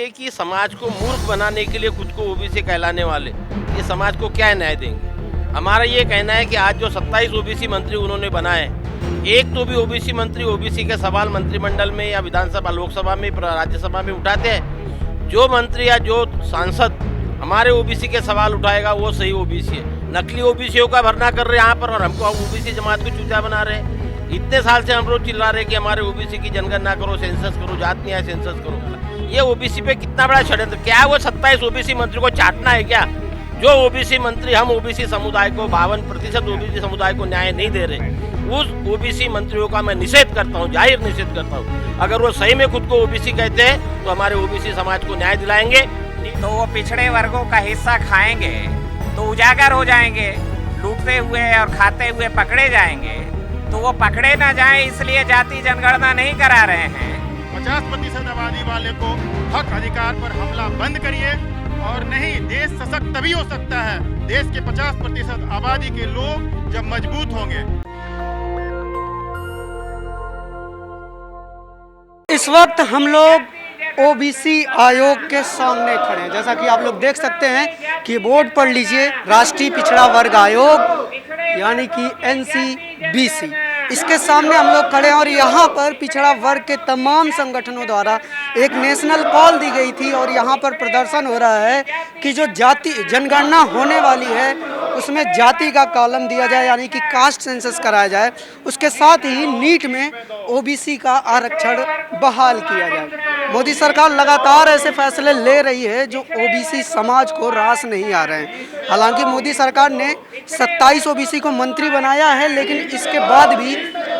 एक ही समाज को मूर्ख बनाने के लिए खुद को ओबीसी कहलाने वाले ये समाज को क्या न्याय देंगे। हमारा ये कहना है कि आज जो 27 ओबीसी मंत्री उन्होंने बनाए, एक तो भी ओबीसी मंत्री ओबीसी के सवाल मंत्रिमंडल में या विधानसभा लोकसभा में राज्यसभा में उठाते हैं। जो मंत्री या जो सांसद हमारे ओबीसी के सवाल उठाएगा वो सही ओबीसी है। नकली ओबीसीओं का भरना कर रहे हैं यहाँ पर और हमको ओबीसी जमात को चूतिया बना रहे हैं। इतने साल से हम रोज चिल्ला रहे हैं कि हमारे ओबीसी की जनगणना करो, सेंसस करो, जात न्याय सेंसस करो। ये ओबीसी पे कितना बड़ा षड्यंत्र। क्या वो 27 ओबीसी मंत्री को चाटना है क्या? जो ओबीसी मंत्री हम ओबीसी समुदाय को 52% ओबीसी समुदाय को न्याय नहीं दे रहे, उस ओबीसी मंत्रियों का मैं निषेध करता हूँ, जाहिर निषेध करता हूँ। अगर वो सही में खुद को ओबीसी कहते हैं तो हमारे ओबीसी समाज को न्याय दिलाएंगे। तो वो पिछड़े वर्गों का हिस्सा खाएंगे तो उजागर हो जाएंगे, लूटते हुए और खाते हुए पकड़े जाएंगे। तो वो पकड़े ना जाएं इसलिए जाति जनगणना नहीं करा रहे हैं। 50% आबादी वाले को हक अधिकार पर हमला बंद करिए, और नहीं, देश सशक्त तभी हो सकता है देश के 50% आबादी के लोग जब मजबूत होंगे। इस वक्त हम लोग ओबीसी आयोग के सामने खड़े हैं। जैसा कि आप लोग देख सकते हैं कि बोर्ड पढ़ लीजिए, राष्ट्रीय पिछड़ा वर्ग आयोग यानी कि एनसीबीसी, इसके सामने हम लोग खड़े हैं। और यहाँ पर पिछड़ा वर्ग के तमाम संगठनों द्वारा एक नेशनल कॉल दी गई थी और यहाँ पर प्रदर्शन हो रहा है कि जो जाति जनगणना होने वाली है उसमें जाति का कॉलम दिया जाए, यानी कि कास्ट सेंसस कराया जाए। उसके साथ ही नीट में ओबीसी का आरक्षण बहाल किया जाए। मोदी सरकार लगातार ऐसे फैसले ले रही है जो ओबीसी समाज को रास नहीं आ रहे हैं। हालांकि मोदी सरकार ने 27 ओबीसी को मंत्री बनाया है, लेकिन इसके बाद भी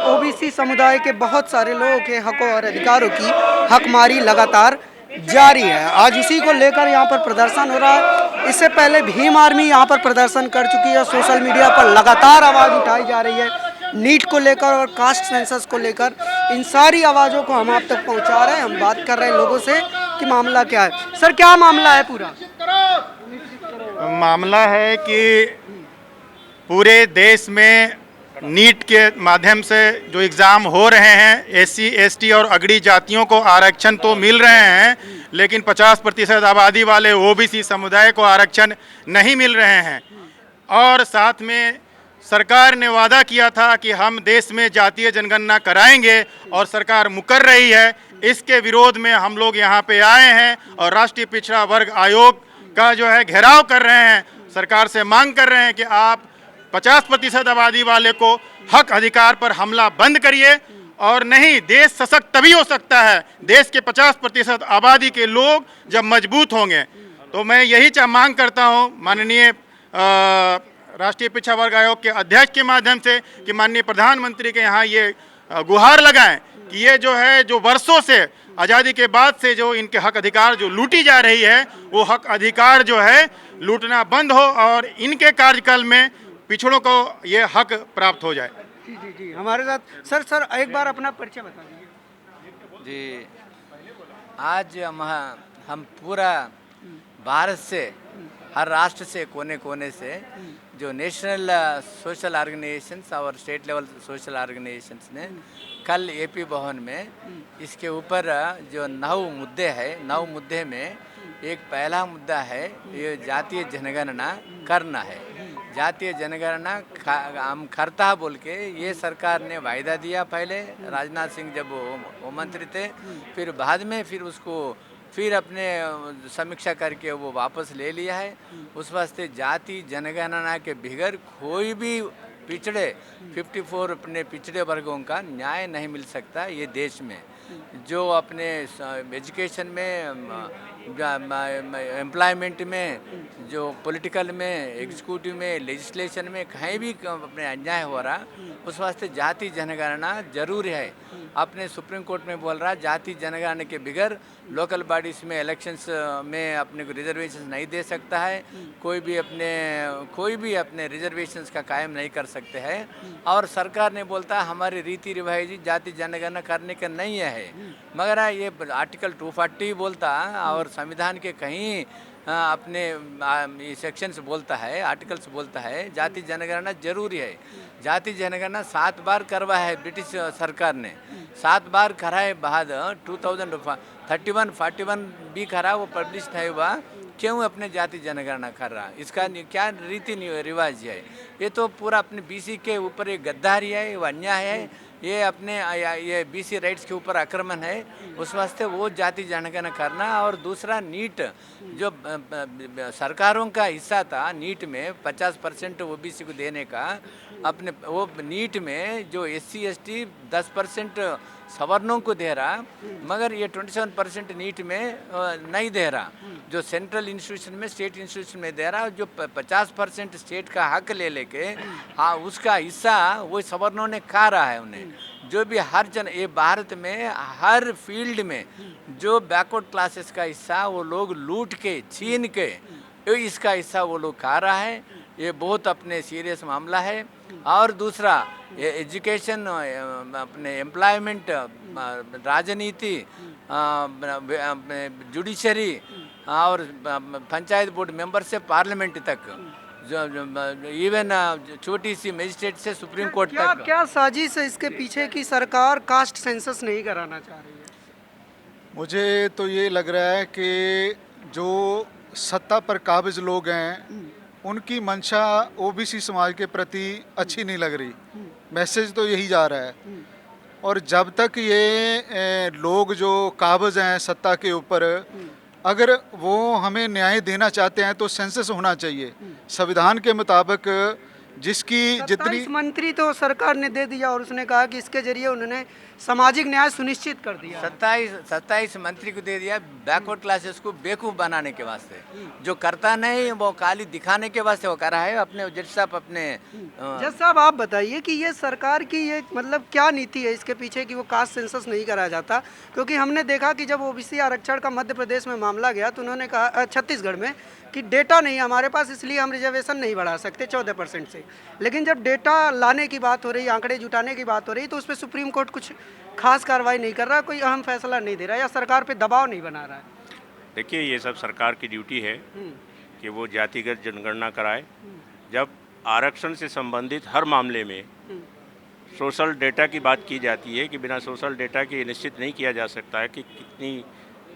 ओबीसी समुदाय के बहुत सारे लोगों के हकों और अधिकारों की हकमारी लगातार जारी है। आज उसी को लेकर यहाँ पर प्रदर्शन हो रहा है। इससे पहले भीम आर्मी यहाँ पर प्रदर्शन कर चुकी है। सोशल मीडिया पर लगातार आवाज़ उठाई जा रही है नीट को लेकर और कास्ट सेंसस को लेकर। इन सारी आवाज़ों को हम आप तक पहुँचा रहे हैं। हम बात कर रहे हैं लोगों से कि मामला क्या है। सर, क्या मामला है पूरा? मामला है कि पूरे देश में नीट के माध्यम से जो एग्ज़ाम हो रहे हैं, एससी, एसटी और अगड़ी जातियों को आरक्षण तो मिल रहे हैं, लेकिन 50% आबादी वाले ओबीसी समुदाय को आरक्षण नहीं मिल रहे हैं। और साथ में सरकार ने वादा किया था कि हम देश में जातीय जनगणना कराएंगे और सरकार मुकर रही है। इसके विरोध में हम लोग यहाँ पे आए हैं और राष्ट्रीय पिछड़ा वर्ग आयोग का जो है घेराव कर रहे हैं। सरकार से मांग कर रहे हैं कि आप 50% आबादी वाले को हक अधिकार पर हमला बंद करिए, और नहीं, देश सशक्त तभी हो सकता है देश के 50% आबादी के लोग जब मजबूत होंगे। तो मैं यही मांग करता हूं माननीय राष्ट्रीय पिछड़ा वर्ग आयोग के अध्यक्ष के माध्यम से कि माननीय प्रधानमंत्री के यहाँ ये गुहार लगाएं कि ये जो है, जो वर्षों से आज़ादी के बाद से जो इनके हक अधिकार जो लूटी जा रही है, वो हक अधिकार जो है लूटना बंद हो और इनके कार्यकाल में पिछड़ों को ये हक प्राप्त हो जाए। जी जी जी, हमारे साथ सर एक बार अपना परिचय बता दीजिए। जी, आज हम पूरा भारत से, हर राष्ट्र से, कोने कोने से जो नेशनल सोशल ऑर्गेनाइजेशंस और स्टेट लेवल सोशल ऑर्गेनाइजेशंस ने कल एपी भवन में इसके ऊपर जो 9 मुद्दे हैं, 9 मुद्दे में एक पहला मुद्दा है ये जातीय जनगणना करना है। जातीय जनगणना हम करता बोल के ये सरकार ने वायदा दिया पहले, राजनाथ सिंह जब वो मंत्री थे, फिर बाद में फिर उसको फिर अपने समीक्षा करके वो वापस ले लिया है। उस वास्ते जाति जनगणना के बगैर कोई भी पिछड़े 54 अपने पिछड़े वर्गों का न्याय नहीं मिल सकता ये देश में। जो अपने एजुकेशन में, एम्प्लॉयमेंट में, जो पॉलिटिकल में, एग्जीक्यूटिव में, लेजिस्लेशन में कहीं भी अपने अन्याय हो रहा, उस वास्ते जाति जनगणना जरूरी है। अपने सुप्रीम कोर्ट में बोल रहा जाति जनगणना के बगैर लोकल बॉडीज़ में इलेक्शंस में अपने को रिजर्वेशन नहीं दे सकता है, कोई भी अपने रिजर्वेशंस का कायम नहीं कर सकते हैं। और सरकार ने बोलता हमारी रीति रिवाज जाति जनगणना करने का नहीं है, मगर ये आर्टिकल 240 बोलता और संविधान के कहीं अपने सेक्शंस बोलता है, आर्टिकल्स बोलता है जाति जनगणना जरूरी है। जाति जनगणना 7 बार करवा है ब्रिटिश सरकार ने, 7 बार कराए बाद 31-41 भी करा, वो पब्लिश था हुआ, क्यों अपने जाति जनगणना कर रहा? इसका क्या रीति रिवाज है? ये तो पूरा अपने बीसी के ऊपर एक गद्दारी है, वो अन्याय है, ये अपने ये बीसी राइट्स के ऊपर आक्रमण है। उस वास्ते वो जाति जनगणना करना। और दूसरा नीट, जो सरकारों का हिस्सा था नीट में 50% ओबीसी को देने का, अपने वो नीट में जो SC ST 10% सवर्णों को दे रहा, मगर ये 27% नीट में नहीं दे रहा, जो सेंट्रल इंस्टीट्यूशन में स्टेट इंस्टीट्यूशन में दे रहा, जो 50% स्टेट का हक ले लेके हाँ उसका हिस्सा वो सवर्णों ने खा रहा है उन्हें। जो भी हर जन ये भारत में हर फील्ड में जो बैकवर्ड क्लासेस का हिस्सा वो लोग लूट के छीन के इसका हिस्सा वो लोग खा रहा है। ये बहुत अपने सीरियस मामला है। और दूसरा ये एजुकेशन, अपने एम्प्लॉयमेंट, राजनीति, जुडिशरी और पंचायत बोर्ड मेंबर से पार्लियामेंट तक, इवन छोटी सी मजिस्ट्रेट से सुप्रीम कोर्ट तक। क्या साजिश है इसके पीछे की सरकार कास्ट सेंसस नहीं कराना चाह रही है? मुझे तो ये लग रहा है कि जो सत्ता पर काबिज लोग हैं उनकी मंशा ओबीसी समाज के प्रति अच्छी नहीं लग रही। मैसेज तो यही जा रहा है। और जब तक ये लोग जो काबिज हैं सत्ता के ऊपर, अगर वो हमें न्याय देना चाहते हैं तो सेंसस होना चाहिए संविधान के मुताबिक, जिसकी जितनी 27 मंत्री तो सरकार ने दे दिया और उसने कहा कि इसके जरिए उन्होंने सामाजिक न्याय सुनिश्चित कर दिया। 27 मंत्री को दे दिया बैकवर्ड क्लासेस को बेवकूफ़ बनाने के वास्ते। जो करता नहीं वो काली दिखाने के वास्ते वो कर रहा है। अपने जज साहब अपने जज साहब आप बताइए कि ये सरकार की ये मतलब क्या नीति है इसके पीछे कि वो कास्ट सेंसस नहीं कराया जाता? क्योंकि हमने देखा कि जब ओबीसी आरक्षण का मध्य प्रदेश में मामला गया तो उन्होंने कहा, छत्तीसगढ़ में, कि डेटा नहीं हमारे पास इसलिए हम रिजर्वेशन नहीं बढ़ा सकते 14% से। लेकिन जब डेटा लाने की बात हो रही, आंकड़े जुटाने की बात हो रही, तो उस पर सुप्रीम कोर्ट कुछ खास कार्रवाई नहीं कर रहा, कोई अहम फैसला नहीं दे रहा या सरकार पे दबाव नहीं बना रहा है। देखिए, ये सब सरकार की ड्यूटी है कि वो जातिगत जनगणना कराए। जब आरक्षण से संबंधित हर मामले में सोशल डेटा की बात की जाती है कि बिना सोशल डेटा के निश्चित नहीं किया जा सकता है कि कितनी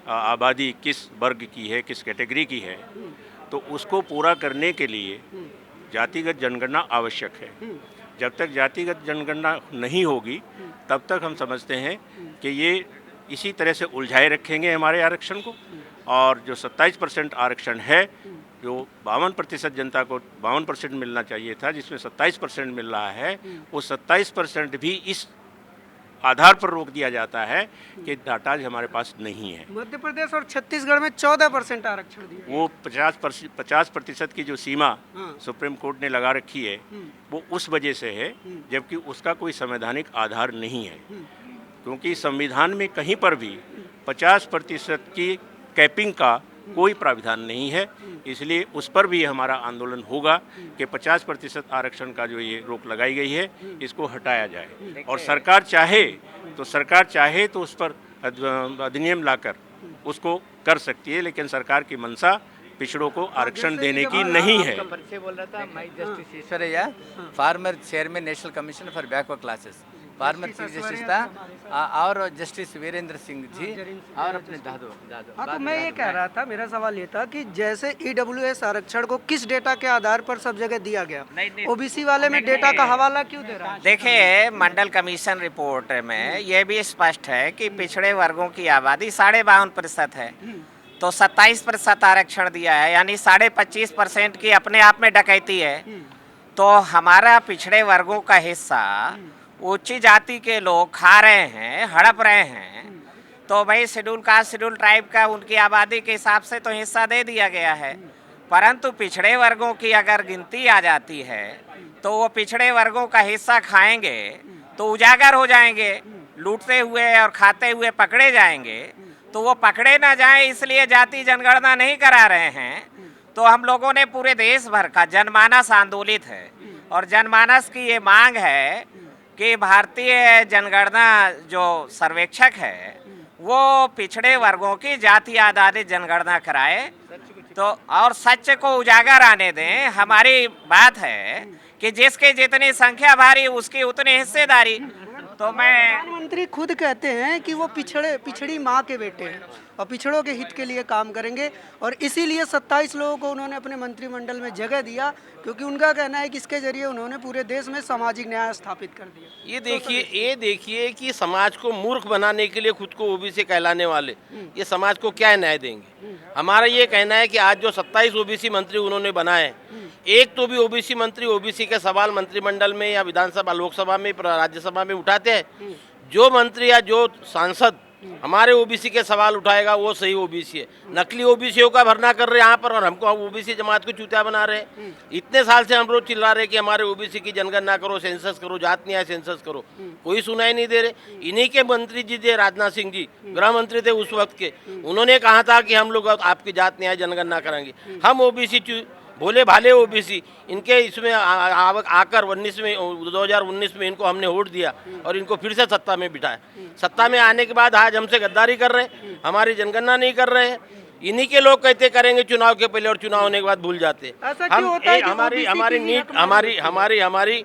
आबादी किस वर्ग की है, किस कैटेगरी की है, तो उसको पूरा करने के लिए जातिगत जनगणना आवश्यक है। जब तक जातिगत जनगणना नहीं होगी तब तक हम समझते हैं कि ये इसी तरह से उलझाए रखेंगे हमारे आरक्षण को। और जो 27% आरक्षण है, जो 52% जनता को 52% मिलना चाहिए था, जिसमें 27% मिल रहा है, वो 27% भी इस आधार पर रोक दिया जाता है कि डाटा हमारे पास नहीं है। मध्य प्रदेश और छत्तीसगढ़ में 14% आरक्षण दिया। वो 50% की जो सीमा सुप्रीम कोर्ट ने लगा रखी है वो उस वजह से है, जबकि उसका कोई संवैधानिक आधार नहीं है। क्योंकि संविधान में कहीं पर भी 50% की कैपिंग का कोई प्राविधान नहीं है। इसलिए उस पर भी हमारा आंदोलन होगा कि 50% आरक्षण का जो ये रोक लगाई गई है इसको हटाया जाए। और सरकार चाहे तो उस पर अधिनियम लाकर उसको कर सकती है, लेकिन सरकार की मंशा पिछड़ों को आरक्षण देने की नहीं है। परिचय बोल रहा था, मैं justice Eshwaraiah, farmer chairman national commission for backward classes, farmer chief justice था, और जस्टिस वीरेंद्र सिंह जी, और अपने दादो। हाँ, तो मैं ये कह रहा था, मेरा सवाल ये था कि जैसे EWS आरक्षण को किस डेटा के आधार पर सब जगह दिया गया, ओबीसी वाले में डेटा का हवाला क्यों दे रहा है? देखिए, मंडल कमीशन रिपोर्ट में ये भी स्पष्ट है कि पिछड़े वर्गों की आबादी 52.5% है, तो 27% आरक्षण दिया है, यानी 25.5% की अपने आप में डकैती है। तो हमारा पिछड़े वर्गों का हिस्सा उच्च जाति के लोग खा रहे हैं, हड़प रहे हैं। तो भाई शेड्यूल कास्ट, शेड्यूल ट्राइब का उनकी आबादी के हिसाब से तो हिस्सा दे दिया गया है, परंतु पिछड़े वर्गों की अगर गिनती आ जाती है तो वो पिछड़े वर्गों का हिस्सा खाएंगे तो उजागर हो जाएंगे, लूटते हुए और खाते हुए पकड़े जाएंगे। तो वो पकड़े ना जाए इसलिए जाति जनगणना नहीं करा रहे हैं। तो हम लोगों ने पूरे देश भर का जनमानस आंदोलित है और जनमानस की ये मांग है कि भारतीय जनगणना जो सर्वेक्षक है वो पिछड़े वर्गों की जाति आधारित जनगणना कराए, तो और सच को उजागर आने दें। हमारी बात है कि जिसकी जितनी संख्या भारी उसकी उतनी हिस्सेदारी। तो मैं प्रधानमंत्री खुद कहते हैं कि वो पिछड़ी माँ के बेटे हैं और पिछड़ों के हित के लिए काम करेंगे और इसीलिए 27 लोगों को उन्होंने अपने मंत्रिमंडल में जगह दिया, क्योंकि उनका कहना है कि इसके जरिए उन्होंने पूरे देश में सामाजिक न्याय स्थापित कर दिया। ये देखिए कि समाज को मूर्ख बनाने के लिए खुद को ओबीसी कहलाने वाले ये समाज को क्या न्याय देंगे। हमारा ये कहना है कि आज जो 27 ओबीसी मंत्री उन्होंने बनाए, एक तो भी ओबीसी मंत्री ओबीसी के सवाल मंत्रिमंडल में या विधानसभा लोकसभा में राज्यसभा में उठाते हैं। जो मंत्री या जो सांसद हमारे ओबीसी के सवाल उठाएगा वो सही ओबीसी है। नकली ओबीसीओं का भरना कर रहे हैं यहाँ पर और हमको ओबीसी जमात को चूतिया बना रहे हैं। इतने साल से हम रोज चिल्ला रहे हैं कि हमारे ओबीसी की जनगणना करो, सेंसस करो, जात न्याय सेंसस करो, कोई सुनाई नहीं दे रहे। इन्हीं के मंत्री जी थे, राजनाथ सिंह जी गृह मंत्री थे उस वक्त के, उन्होंने कहा था कि हम लोग आपकी जात न्याय जनगणना करेंगे। हम ओबीसी भोले भाले ओबीसी इनके इसमें आकर 2019 में इनको हमने वोट दिया और इनको फिर से सत्ता में बिठाया। सत्ता में आने के बाद आज हमसे गद्दारी कर रहे हैं, हमारी जनगणना नहीं कर रहे हैं। इन्हीं के लोग कहते करेंगे चुनाव के पहले और चुनाव होने के बाद भूल जाते हैं। हमारी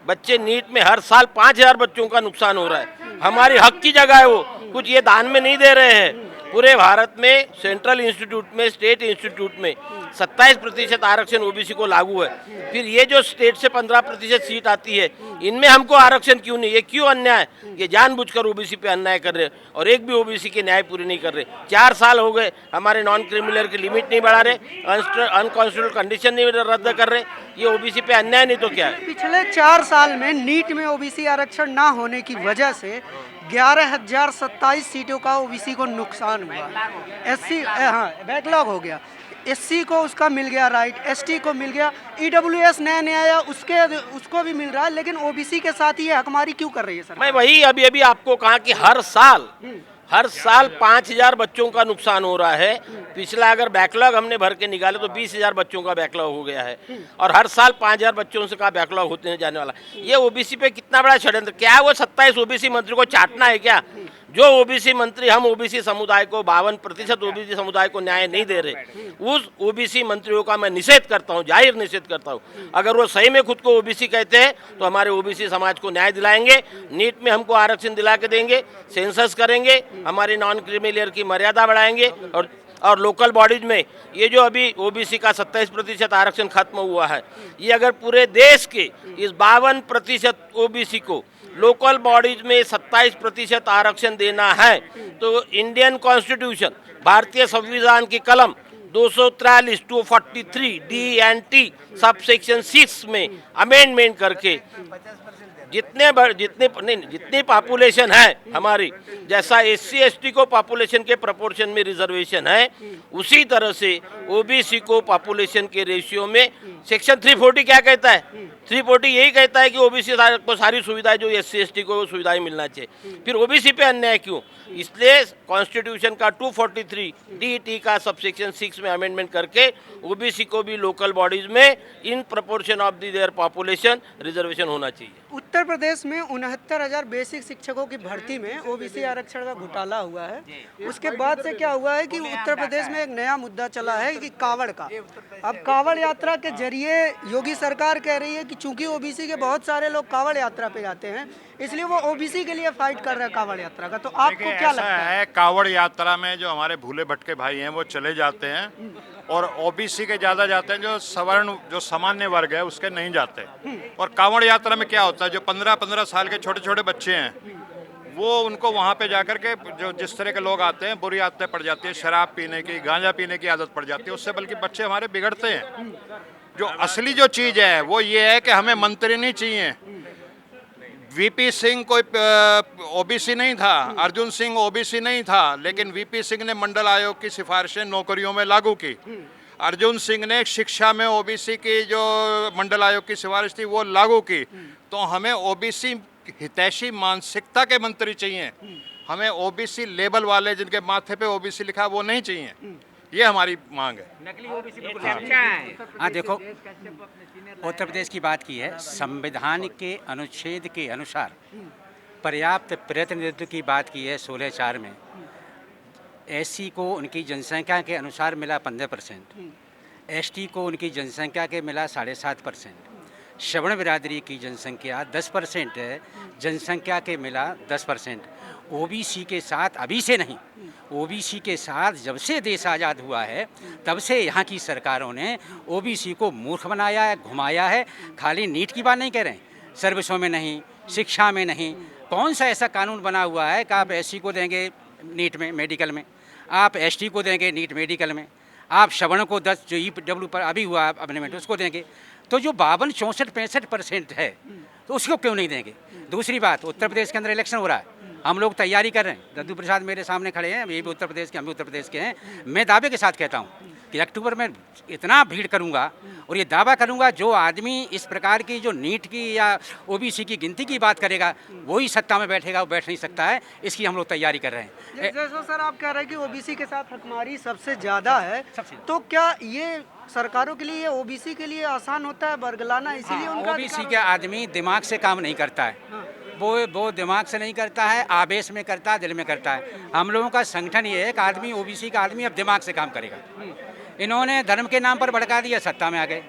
बच्चे नीट में हर साल 5000 बच्चों का नुकसान हो रहा है। हमारी हक की जगह है वो, कुछ ये दान में नहीं दे रहे हैं। पूरे भारत में सेंट्रल इंस्टीट्यूट में, स्टेट इंस्टीट्यूट में 27% आरक्षण ओबीसी को लागू है। फिर ये जो स्टेट से 15% सीट आती है, इनमें हमको आरक्षण क्यों नहीं? ये क्यों अन्याय? ये जानबूझकर ओबीसी पे अन्याय कर रहे हैं और एक भी ओबीसी की न्याय पूरी नहीं कर रहे। 4 साल हो गए, हमारे नॉन क्रिमिनल की लिमिट नहीं बढ़ा रहे, अनकॉन्स्टिट्यूशनल कंडीशन नहीं रद्द कर रहे। ये ओबीसी पे अन्याय नहीं तो क्या है? पिछले 4 साल में नीट में ओबीसी आरक्षण ना होने की वजह से 11,027 सीटों का ओबीसी को नुकसान हुआ। एससी बैकलॉग हो गया। एससी को उसका मिल गया राइट, एसटी को मिल गया, ईडब्ल्यूएस नया आया उसको भी मिल रहा है, लेकिन ओबीसी के साथ ये हकमारी क्यों कर रही है सर? मैं वही अभी आपको कहा कि हर साल 5000 बच्चों का नुकसान हो रहा है। पिछला अगर बैकलॉग हमने भर के निकाले तो 20,000 बच्चों का बैकलॉग हो गया है और हर साल 5000 बच्चों से का बैकलॉग होते जाने वाला। ये ओबीसी पे कितना बड़ा षड्यंत्र! क्या वो 27 ओबीसी मंत्री को चाटना है क्या? जो ओबीसी मंत्री हम ओबीसी समुदाय को 52% ओबीसी समुदाय को न्याय नहीं दे रहे, उस ओबीसी मंत्रियों का मैं निषेध करता हूं, जाहिर निषेध करता हूं। अगर वो सही में खुद को ओबीसी कहते हैं तो हमारे ओबीसी समाज को न्याय दिलाएंगे, नीट में हमको आरक्षण दिला के देंगे, सेंसस करेंगे, हमारी नॉन क्रीमी लेयर की मर्यादा बढ़ाएंगे और लोकल बॉडीज में ये जो अभी ओबीसी का 27% आरक्षण खत्म हुआ है, ये अगर पूरे देश के इस 52% ओबीसी को लोकल बॉडीज में 27% आरक्षण देना है तो इंडियन कॉन्स्टिट्यूशन, भारतीय संविधान की कलम 243 243 डी सब सेक्शन 6 में अमेंडमेंट करके जितनी पॉपुलेशन है हमारी, जैसा एससी एसटी को पॉपुलेशन के प्रोपोर्शन में रिजर्वेशन है, उसी तरह से ओबीसी को पॉपुलेशन के रेशियो में सेक्शन 340 क्या कहता है? 340 यही कहता है कि ओबीसी को सारी सुविधाएं जो एससी एसटी को सुविधाएं मिलना चाहिए। फिर ओबीसी पे अन्याय क्यों? इसलिए कॉन्स्टिट्यूशन का 243 डी का सबसेक्शन 6 में अमेंडमेंट करके ओबीसी को भी लोकल बॉडीज में in proportion of their population reservation होना चाहिए। उत्तर प्रदेश में 69,000 बेसिक शिक्षकों की भर्ती में ओबीसी आरक्षण का घोटाला हुआ है। उसके बाद से क्या हुआ है कि उत्तर प्रदेश में एक नया मुद्दा चला है कि कावड़ का। अब कावड़ यात्रा के जरिए योगी सरकार कह रही है कि चूंकि ओबीसी के बहुत सारे लोग कावड़ यात्रा पे जाते हैं, इसलिए वो ओबीसी के लिए फाइट कर रहे हैं कावड़ यात्रा का। तो आपको क्या लगता है? कावड़ यात्रा में जो हमारे भूले भटके भाई हैं वो चले जाते हैं और ओबीसी के ज़्यादा जाते हैं, जो सवर्ण जो सामान्य वर्ग है उसके नहीं जाते। और कावड़ यात्रा में क्या होता है, जो 15-15 साल के छोटे छोटे बच्चे हैं वो उनको वहाँ पे जाकर के जो जिस तरह के लोग आते हैं, बुरी आदतें पड़ जाती है, शराब पीने की, गांजा पीने की आदत पड़ जाती है, उससे बल्कि बच्चे हमारे बिगड़ते हैं। जो असली जो चीज़ है वो ये है कि हमें मंत्री नहीं चाहिए। वीपी सिंह कोई ओबीसी नहीं था, अर्जुन सिंह ओबीसी नहीं था, लेकिन वीपी सिंह ने मंडल आयोग की सिफारिशें नौकरियों में लागू की। अर्जुन सिंह ने शिक्षा में ओबीसी की जो मंडल आयोग की सिफारिश थी वो लागू की। तो हमें ओबीसी हितैषी मानसिकता के मंत्री चाहिए, हमें ओबीसी लेबल वाले जिनके माथे पे ओबीसी लिखा वो नहीं चाहिए। ये हमारी मांग है। हाँ देखो, उत्तर प्रदेश की बात की है, संविधान के अनुच्छेद के अनुसार पर्याप्त प्रतिनिधित्व की बात की है 16(4) में। एससी को उनकी जनसंख्या के अनुसार मिला 15%, एसटी को उनकी जनसंख्या के मिला 7.5%, श्रवण बिरादरी की जनसंख्या 10% है, जनसंख्या के मिला 10%। ओबीसी के साथ अभी से नहीं, ओबीसी के साथ जब से देश आज़ाद हुआ है तब से यहाँ की सरकारों ने ओबीसी को मूर्ख बनाया है, घुमाया है। खाली नीट की बात नहीं कह रहे हैं, सर्विसों में नहीं, शिक्षा में नहीं। कौन सा ऐसा कानून बना हुआ है कि आप एससी को देंगे नीट में मेडिकल में, आप एसटी को देंगे नीट मेडिकल में, आप श्रवण को 10 जो ईडब्ल्यू पर अभी हुआ अमेंडमेंट उसको देंगे। तो जो 52, 64, 65% है तो उसको क्यों नहीं देंगे? दूसरी बात, उत्तर प्रदेश के अंदर इलेक्शन हो रहा है, हम लोग तैयारी कर रहे हैं। दद्दू प्रसाद मेरे सामने खड़े हैं, ये भी उत्तर प्रदेश के, हम भी उत्तर प्रदेश के हैं। मैं दावे के साथ कहता हूँ कि अक्टूबर में इतना भीड़ करूँगा और ये दावा करूँगा, जो आदमी इस प्रकार की जो नीट की या ओबीसी की गिनती की बात करेगा वही सत्ता में बैठेगा, वो बैठ नहीं सकता है। इसकी हम लोग तैयारी कर रहे हैं। जैसा सर आप कह रहे हैं कि ओबीसी के साथ हकमारी सबसे ज़्यादा है, तो क्या ये सरकारों के लिए, ओबीसी के लिए आसान होता है बरगलाना, इसीलिए उनका ओबीसी के आदमी दिमाग से काम नहीं करता है, वो दिमाग से नहीं करता है, आवेश में करता है, दिल में करता है। हम लोगों का संगठन ये है कि आदमी, ओबीसी का आदमी अब दिमाग से काम करेगा। इन्होंने धर्म के नाम पर भड़का दिया, सत्ता में आ गए,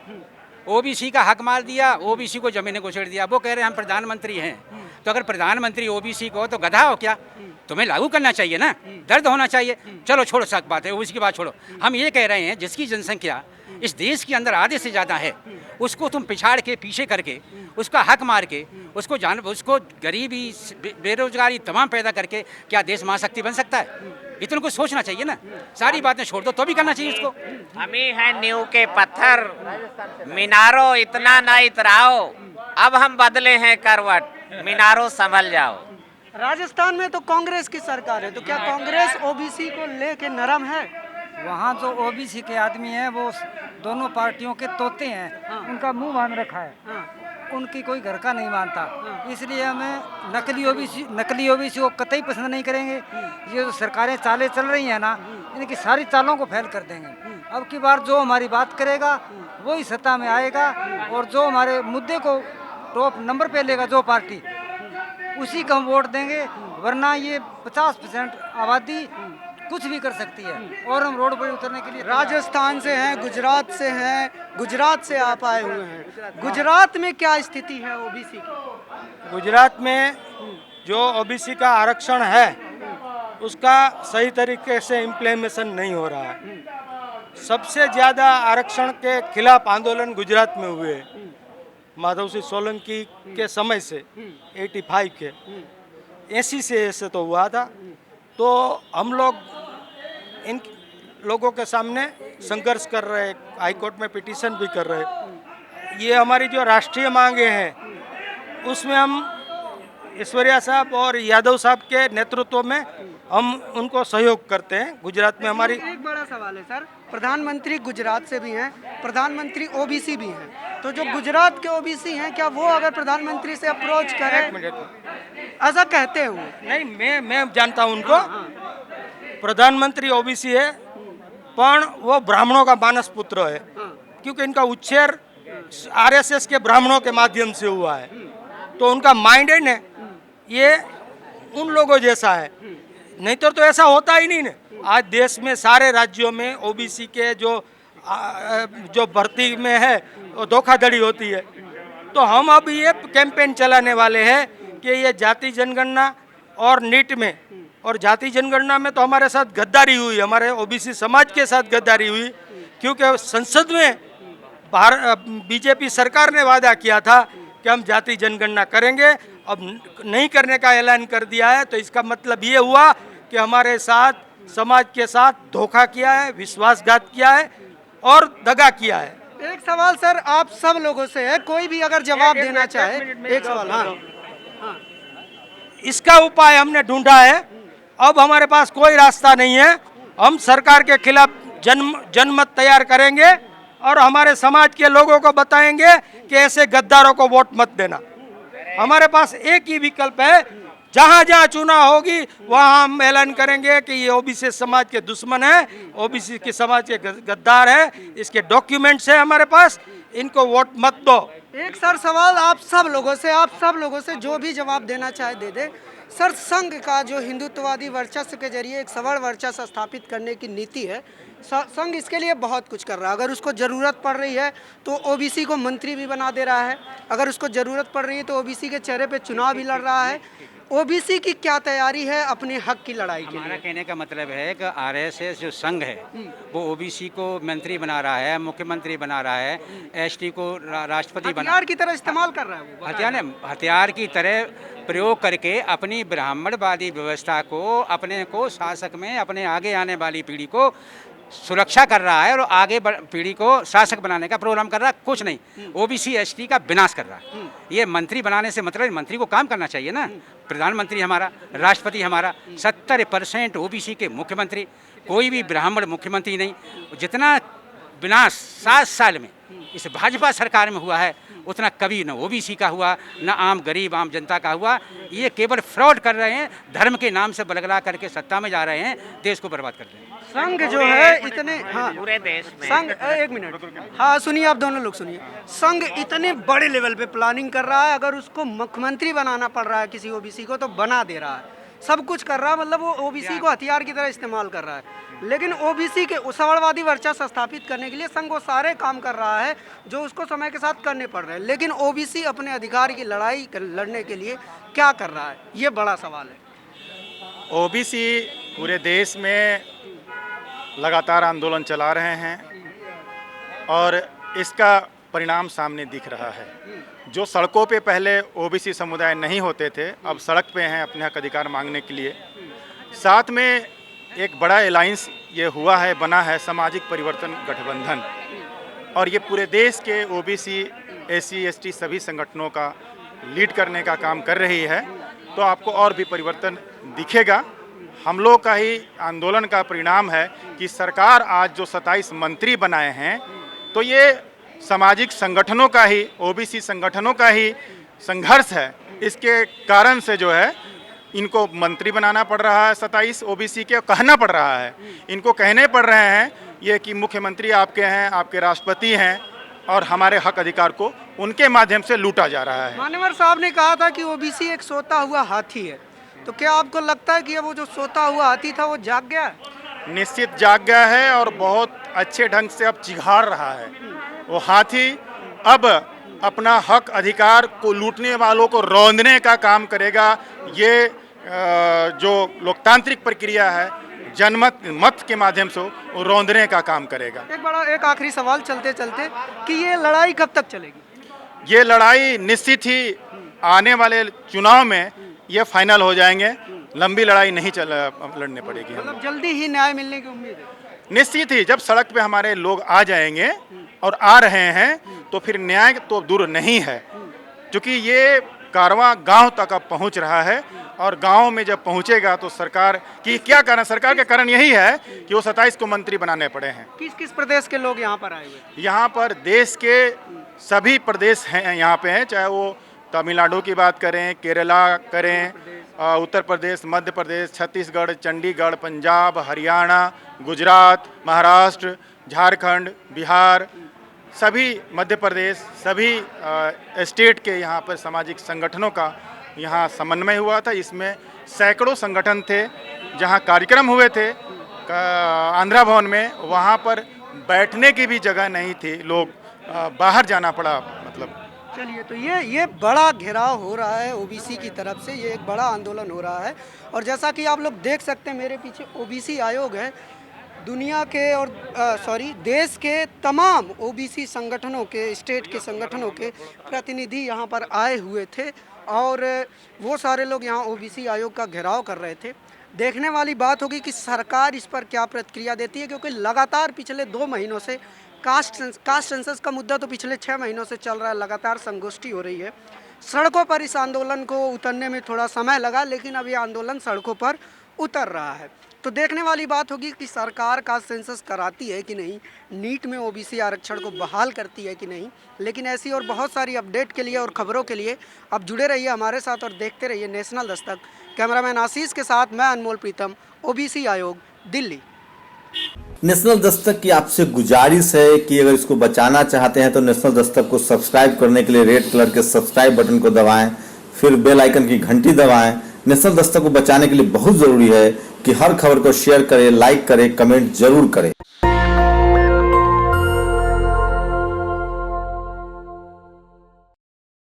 ओबीसी का हक मार दिया, ओबीसी को जमीनें घुसेड़ दिया। वो कह रहे हैं हम प्रधानमंत्री हैं, तो अगर प्रधानमंत्री ओबीसी को, तो गधा हो क्या? तुम्हें लागू करना चाहिए ना, दर्द होना चाहिए। चलो छोड़ो, सब बात है, ओबीसी की बात छोड़ो। हम ये कह रहे हैं जिसकी जनसंख्या इस देश के अंदर आधे से ज़्यादा है, उसको तुम पिछाड़ के, पीछे करके, उसका हक मार के, उसको गरीबी, बेरोजगारी तमाम पैदा करके क्या देश महाशक्ति बन सकता है? इतना कुछ सोचना चाहिए ना। सारी बातें छोड़ दो तो भी करना चाहिए इसको। हम ही हैं नींव के पत्थर, मीनारो इतना ना इतराओ, अब हम बदले हैं करवट, मीनारो संभल जाओ। राजस्थान में तो कांग्रेस की सरकार है, तो क्या कांग्रेस ओबीसी को लेके नरम है? वहाँ जो ओबीसी के आदमी हैं वो दोनों पार्टियों के तोते हैं, उनका मुंह बांध रखा है, उनकी कोई घर का नहीं मानता। इसलिए हमें नकली ओबीसी को कतई पसंद नहीं करेंगे। ये जो सरकारें चालें चल रही हैं ना, इनकी सारी चालों को फेल कर देंगे। अब की बार जो हमारी बात करेगा वही सत्ता में आएगा, और जो हमारे मुद्दे को टॉप नंबर पे लेगा जो पार्टी, उसी को हम वोट देंगे। वरना ये 50% आबादी कुछ भी कर सकती है, और हम रोड पर उतरने के लिए राजस्थान से हैं, गुजरात से हैं, गुजरात से आप आए हुए हैं। गुजरात में क्या स्थिति है ओबीसी की? गुजरात में जो ओबीसी का आरक्षण है उसका सही तरीके से इम्प्लीमेशन नहीं हो रहा है। सबसे ज़्यादा आरक्षण के खिलाफ आंदोलन गुजरात में हुए माधव सिंह सोलंकी के समय से, 85 के 80 से ऐसे तो हुआ था। तो हम लोग इन लोगों के सामने संघर्ष कर रहे हैं, हाईकोर्ट में पिटीशन भी कर रहे हैं। ये हमारी जो राष्ट्रीय मांगे हैं उसमें हम ऐश्वर्या साहब और यादव साहब के नेतृत्व में हम उनको सहयोग करते हैं। गुजरात में हमारी एक बड़ा सवाल है सर, प्रधानमंत्री गुजरात से भी हैं, प्रधानमंत्री ओबीसी भी हैं, तो जो गुजरात के ओबीसी हैं, क्या वो अगर प्रधानमंत्री से अप्रोच करें, ऐसा कहते हैं वो? नहीं, मैं जानता हूँ उनको। प्रधानमंत्री ओबीसी है, पर वो ब्राह्मणों का मानस पुत्र है, क्योंकि इनका उच्छेर आरएसएस के ब्राह्मणों के माध्यम से हुआ है। तो उनका माइंड है ना, ये उन लोगों जैसा है, नहीं तो ऐसा होता ही नहीं ना। आज देश में सारे राज्यों में ओबीसी के जो भर्ती में है वो धोखाधड़ी होती है। तो हम अब ये कैंपेन चलाने वाले हैं कि ये जाति जनगणना और नीट में, और जाति जनगणना में तो हमारे साथ गद्दारी हुई, हमारे ओबीसी समाज के साथ गद्दारी हुई, क्योंकि संसद में बीजेपी सरकार ने वादा किया था कि हम जाति जनगणना करेंगे, अब नहीं करने का ऐलान कर दिया है। तो इसका मतलब ये हुआ कि हमारे साथ, समाज के साथ धोखा किया है, विश्वासघात किया है और दगा किया है। एक सवाल सर आप सब लोगों से है, कोई भी अगर जवाब देना चाहे, एक सवाल। हाँ, इसका उपाय हमने ढूंढा है, अब हमारे पास कोई रास्ता नहीं है। हम सरकार के खिलाफ जनमत तैयार करेंगे और हमारे समाज के लोगों को बताएंगे कि ऐसे गद्दारों को वोट मत देना। हमारे पास एक ही विकल्प है, जहाँ जहाँ चुनाव होगी वहाँ हम ऐलान करेंगे कि ये ओबीसी समाज के दुश्मन है, ओबीसी के समाज के गद्दार है, इसके डॉक्यूमेंट्स है हमारे पास, इनको वोट मत दो। एक सर सवाल आप सब लोगों से जो भी जवाब देना चाहे दे दे। सर, संघ का जो हिंदुत्ववादी वर्चस्व के जरिए एक सवर्ण वर्चस्व स्थापित करने की नीति है, संघ इसके लिए बहुत कुछ कर रहा है। अगर उसको ज़रूरत पड़ रही है तो ओबीसी को मंत्री भी बना दे रहा है, अगर उसको ज़रूरत पड़ रही है तो ओबीसी के चेहरे पे चुनाव भी लड़ रहा है। ओबीसी की क्या तैयारी है अपने हक की लड़ाई के हमारा लिए? कहने का मतलब है कि आरएसएस जो संघ है वो ओबीसी को मंत्री बना रहा है, मुख्यमंत्री बना रहा है, एसटी को राष्ट्रपति बना, हथियार की तरह इस्तेमाल कर रहा है वो, हथियार की तरह प्रयोग करके अपनी ब्राह्मणवादी व्यवस्था को, अपने को शासक में, अपने आगे आने वाली पीढ़ी को सुरक्षा कर रहा है और आगे पीढ़ी को शासक बनाने का प्रोग्राम कर रहा है। कुछ नहीं, ओबीसी एसटी का विनाश कर रहा है। ये मंत्री बनाने से मतलब मंत्री को काम करना चाहिए ना। प्रधानमंत्री हमारा, राष्ट्रपति हमारा, 70% ओबीसी के मुख्यमंत्री, कोई भी ब्राह्मण मुख्यमंत्री नहीं। जितना विनाश 7 साल में इस भाजपा सरकार में हुआ है उतना कभी न ओबीसी का हुआ, न आम गरीब आम जनता का हुआ। ये केवल फ्रॉड कर रहे हैं, धर्म के नाम से बलगला करके सत्ता में जा रहे हैं, देश को बर्बाद कर रहे हैं। संघ जो है इतने, हाँ पूरे देश में संघ, एक मिनट, हाँ सुनिए, आप दोनों लोग सुनिए। संघ इतने बड़े लेवल पे प्लानिंग कर रहा है, अगर उसको मुख्यमंत्री बनाना पड़ रहा है किसी ओबीसी को तो बना दे रहा है, सब कुछ कर रहा है। मतलब वो ओबीसी को हथियार की तरह इस्तेमाल कर रहा है। लेकिन ओबीसी के उसावड़वादी वर्चस्व स्थापित करने के लिए संघ वो सारे काम कर रहा है जो उसको समय के साथ करने पड़ रहे हैं। लेकिन ओबीसी अपने अधिकार की लड़ाई लड़ने के लिए क्या कर रहा है, ये बड़ा सवाल है। ओबीसी पूरे देश में लगातार आंदोलन चला रहे हैं और इसका परिणाम सामने दिख रहा है। जो सड़कों पे पहले ओबीसी समुदाय नहीं होते थे, अब सड़क पे हैं अपने हक अधिकार मांगने के लिए। साथ में एक बड़ा अलायंस ये हुआ है, बना है सामाजिक परिवर्तन गठबंधन, और ये पूरे देश के ओबीसी एससी एसटी सभी संगठनों का लीड करने का काम कर रही है। तो आपको और भी परिवर्तन दिखेगा। हम लोग का ही आंदोलन का परिणाम है कि सरकार आज जो 27 मंत्री बनाए हैं, तो ये सामाजिक संगठनों का ही, ओबीसी संगठनों का ही संघर्ष है। इसके कारण से जो है इनको मंत्री बनाना पड़ रहा है, 27 ओबीसी के कहना पड़ रहा है, इनको कहने पड़ रहे हैं ये कि मुख्यमंत्री आपके हैं, आपके राष्ट्रपति हैं, और हमारे हक अधिकार को उनके माध्यम से लूटा जा रहा है। मान्यवर साहब ने कहा था कि ओबीसी एक सोता हुआ हाथी है, तो क्या आपको लगता है कि वो जो सोता हुआ हाथी था वो जाग गया? निश्चित जाग गया है और बहुत अच्छे ढंग से अब चिघाड़ रहा है। वो हाथी अब अपना हक अधिकार को लूटने वालों को रौंदने का काम करेगा। ये जो लोकतांत्रिक प्रक्रिया है, जनमत मत के माध्यम से वो रौंदने का काम करेगा। एक आखिरी सवाल चलते चलते कि ये लड़ाई कब तक चलेगी? ये लड़ाई निश्चित ही आने वाले चुनाव में ये फाइनल हो जाएंगे। लंबी लड़ाई नहीं लड़ने पड़ेगी। मतलब जल्दी ही न्याय मिलने की उम्मीद है? निश्चित ही, जब सड़क पे हमारे लोग आ जाएंगे और आ रहे हैं तो फिर न्याय तो दूर नहीं है, क्योंकि ये कारवां गांव तक अब पहुंच रहा है, और गांव में जब पहुंचेगा तो सरकार की क्या कारण, सरकार का कारण यही है कि वो 27 को मंत्री बनाने पड़े हैं। किस किस प्रदेश के लोग यहाँ पर आए हुए? यहाँ पर देश के सभी प्रदेश हैं, यहाँ पे हैं, चाहे वो तमिलनाडु की बात करें, केरला करें, उत्तर प्रदेश, मध्य प्रदेश, छत्तीसगढ़, चंडीगढ़, पंजाब, हरियाणा, गुजरात, महाराष्ट्र, झारखंड, बिहार, सभी मध्य प्रदेश, सभी स्टेट के यहाँ पर सामाजिक संगठनों का यहाँ समन्वय हुआ था। इसमें सैकड़ों संगठन थे। जहाँ कार्यक्रम हुए थे आंध्रा भवन में, वहाँ पर बैठने की भी जगह नहीं थी, लोग बाहर जाना पड़ा। मतलब चलिए, तो ये बड़ा घेराव हो रहा है ओबीसी की तरफ से, ये एक बड़ा आंदोलन हो रहा है। और जैसा कि आप लोग देख सकते हैं मेरे पीछे ओबीसी आयोग है। दुनिया के और देश के तमाम ओबीसी संगठनों के, स्टेट के संगठनों के प्रतिनिधि यहाँ पर आए हुए थे और वो सारे लोग यहाँ ओबीसी आयोग का घेराव कर रहे थे। देखने वाली बात होगी कि सरकार इस पर क्या प्रतिक्रिया देती है, क्योंकि लगातार पिछले 2 महीनों से कास्ट सेंसस का मुद्दा तो पिछले 6 महीनों से चल रहा है, लगातार संगोष्ठी हो रही है। सड़कों पर इस आंदोलन को उतरने में थोड़ा समय लगा, लेकिन अब ये आंदोलन सड़कों पर उतर रहा है। तो देखने वाली बात होगी कि सरकार कास्ट सेंसस कराती है कि नहीं, नीट में ओबीसी आरक्षण को बहाल करती है कि नहीं। लेकिन ऐसी और बहुत सारी अपडेट के लिए और खबरों के लिए आप जुड़े रहिए हमारे साथ और देखते रहिए नेशनल दस्तक। कैमरामैन आशीष के साथ मैं अनमोल प्रीतम, ओबीसी आयोग, दिल्ली। नेशनल दस्तक की आपसे गुजारिश है कि अगर इसको बचाना चाहते हैं तो नेशनल दस्तक को सब्सक्राइब करने के लिए रेड कलर के सब्सक्राइब बटन को दबाएं, फिर बेल आइकन की घंटी दबाएं। नेशनल दस्तक को बचाने के लिए बहुत ज़रूरी है कि हर खबर को शेयर करें, लाइक करें, कमेंट जरूर करें।